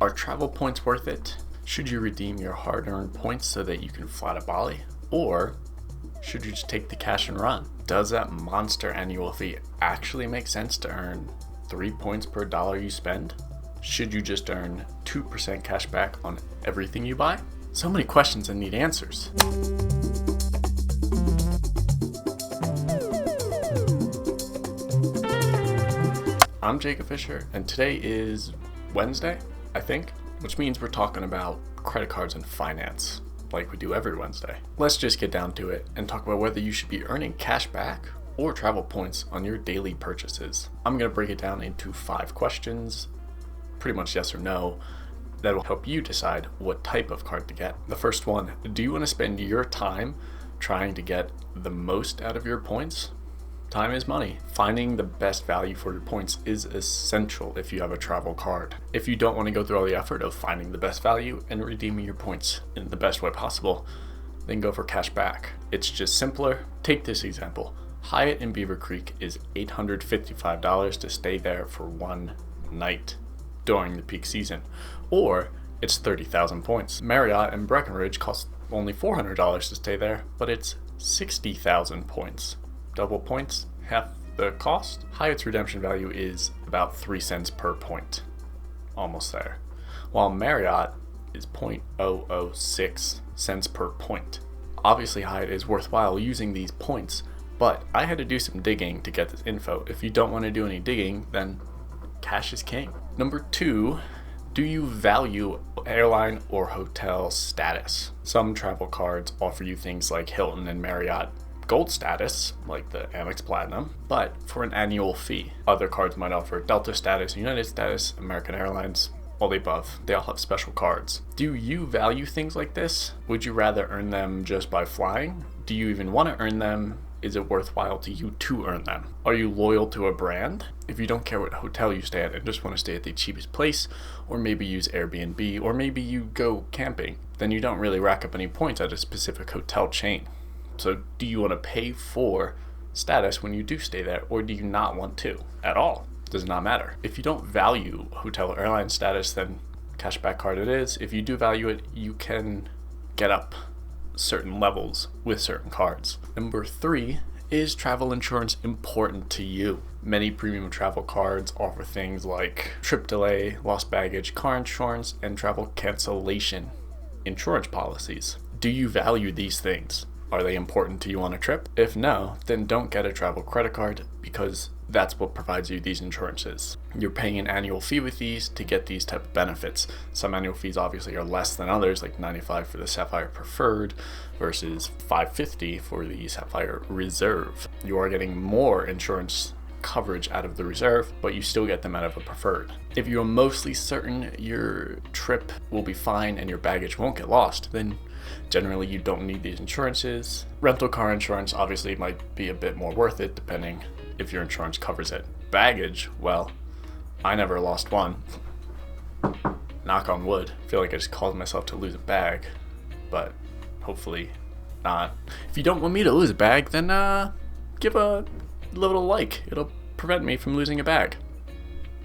Are travel points worth it? Should you redeem your hard-earned points so that you can fly to Bali? Or should you just take the cash and run? Does that monster annual fee actually make sense to earn 3 points per dollar you spend? Should you just earn 2% cash back on everything you buy? So many questions and need answers. I'm Jacob Fisher, and today is Wednesday, I think, which means we're talking about credit cards and finance, like we do every Wednesday. Let's just get down to it and talk about whether you should be earning cash back or travel points on your daily purchases. I'm going to break it down into 5 questions, pretty much yes or no, that will help you decide what type of card to get. The first one, do you want to spend your time trying to get the most out of your points? Time is money. Finding the best value for your points is essential if you have a travel card. If you don't want to go through all the effort of finding the best value and redeeming your points in the best way possible, then go for cash back. It's just simpler. Take this example. Hyatt in Beaver Creek is $855 to stay there for one night during the peak season, or it's 30,000 points. Marriott in Breckenridge costs only $400 to stay there, but it's 60,000 points. Double points, half the cost. Hyatt's redemption value is about 3 cents per point, almost there, while Marriott is 0.006 cents per point. Obviously Hyatt is worthwhile using these points, but I had to do some digging to get this info. If you don't want to do any digging, then cash is king. Number 2, do you value airline or hotel status? Some travel cards offer you things like Hilton and Marriott Gold status, like the Amex Platinum, but for an annual fee. Other cards might offer Delta status, United status, American Airlines, all the above. They all have special cards. Do you value things like this? Would you rather earn them just by flying? Do you even want to earn them? Is it worthwhile to you to earn them? Are you loyal to a brand? If you don't care what hotel you stay at and just want to stay at the cheapest place, or maybe use Airbnb, or maybe you go camping, then you don't really rack up any points at a specific hotel chain. So do you want to pay for status when you do stay there, or do you not want to at all? Does not matter. If you don't value hotel or airline status, then cashback card it is. If you do value it, you can get up certain levels with certain cards. Number 3, is travel insurance important to you? Many premium travel cards offer things like trip delay, lost baggage, car insurance, and travel cancellation insurance policies. Do you value these things? Are they important to you on a trip? If no, then don't get a travel credit card, because that's what provides you these insurances. You're paying an annual fee with these to get these type of benefits. Some annual fees obviously are less than others, like $95 for the Sapphire Preferred versus $550 for the Sapphire Reserve. You are getting more insurance coverage out of the Reserve, but you still get them out of a Preferred. If you're mostly certain your trip will be fine and your baggage won't get lost, then generally you don't need these insurances. Rental car insurance obviously might be a bit more worth it depending if your insurance covers it. Baggage, well, I never lost one. Knock on wood. I feel like I just caused myself to lose a bag, but hopefully not. If you don't want me to lose a bag, then give a little like. It'll prevent me from losing a bag.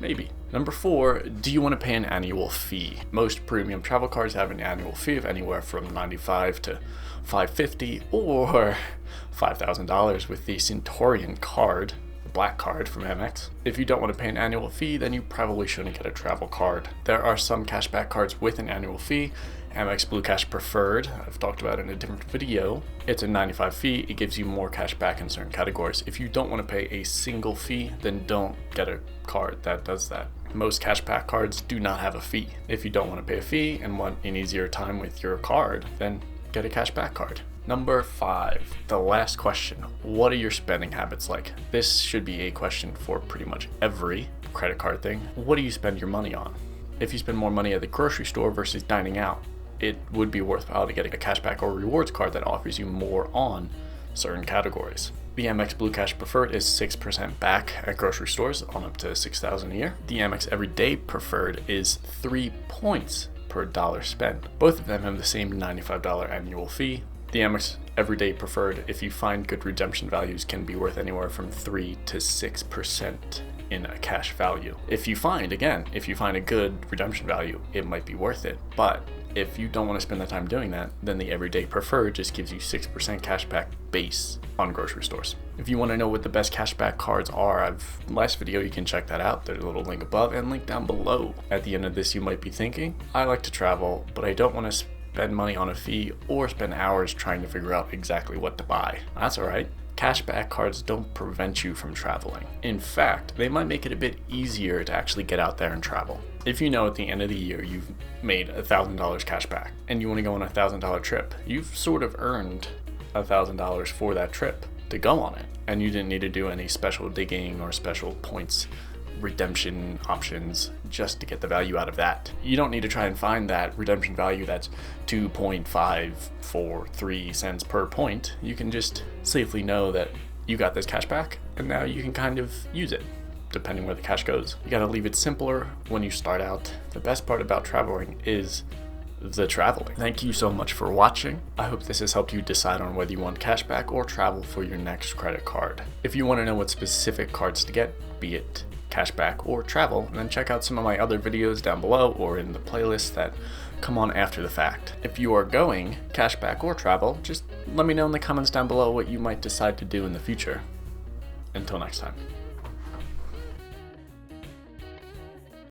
Maybe. Number 4, do you want to pay an annual fee? Most premium travel cards have an annual fee of anywhere from $95 to $550 or $5,000 with the Centurion card, the black card from Amex. If you don't want to pay an annual fee, then you probably shouldn't get a travel card. There are some cashback cards with an annual fee. Amex Blue Cash Preferred, I've talked about in a different video. It's a $95 fee. It gives you more cash back in certain categories. If you don't want to pay a single fee, then don't get a card that does that. Most cashback cards do not have a fee. If you don't want to pay a fee and want an easier time with your card, then get a cashback card. Number 5, the last question. What are your spending habits like? This should be a question for pretty much every credit card thing. What do you spend your money on? If you spend more money at the grocery store versus dining out, it would be worthwhile to get a cashback or rewards card that offers you more on certain categories. The Amex Blue Cash Preferred is 6% back at grocery stores on up to $6,000 a year. The Amex Everyday Preferred is 3 points per dollar spent. Both of them have the same $95 annual fee, The Amex Everyday Preferred, if you find good redemption values, can be worth anywhere from 3 to 6% in a cash value. If you find a good redemption value, it might be worth it. But if you don't want to spend the time doing that, then the Everyday Preferred just gives you 6% cashback base on grocery stores. If you want to know what the best cashback cards are, last video, you can check that out. There's a little link above and link down below. At the end of this, you might be thinking, I like to travel, but I don't want to spend money on a fee or spend hours trying to figure out exactly what to buy. That's alright. Cashback cards don't prevent you from traveling. In fact, they might make it a bit easier to actually get out there and travel. If you know at the end of the year you've made $1,000 cash back and you want to go on a $1,000 trip, you've sort of earned $1,000 for that trip to go on it. And you didn't need to do any special digging or special points redemption options just to get the value out of that. You don't need to try and find that redemption value that's 2.543 cents per point. You can just safely know that you got this cash back and now you can kind of use it depending where the cash goes. You gotta leave it simpler when you start out. The best part about traveling is the traveling. Thank you so much for watching. I hope this has helped you decide on whether you want cash back or travel for your next credit card. If you want to know what specific cards to get, be it cashback or travel, then check out some of my other videos down below or in the playlist that come on after the fact. If you are going cashback or travel, just let me know in the comments down below what you might decide to do in the future. Until next time.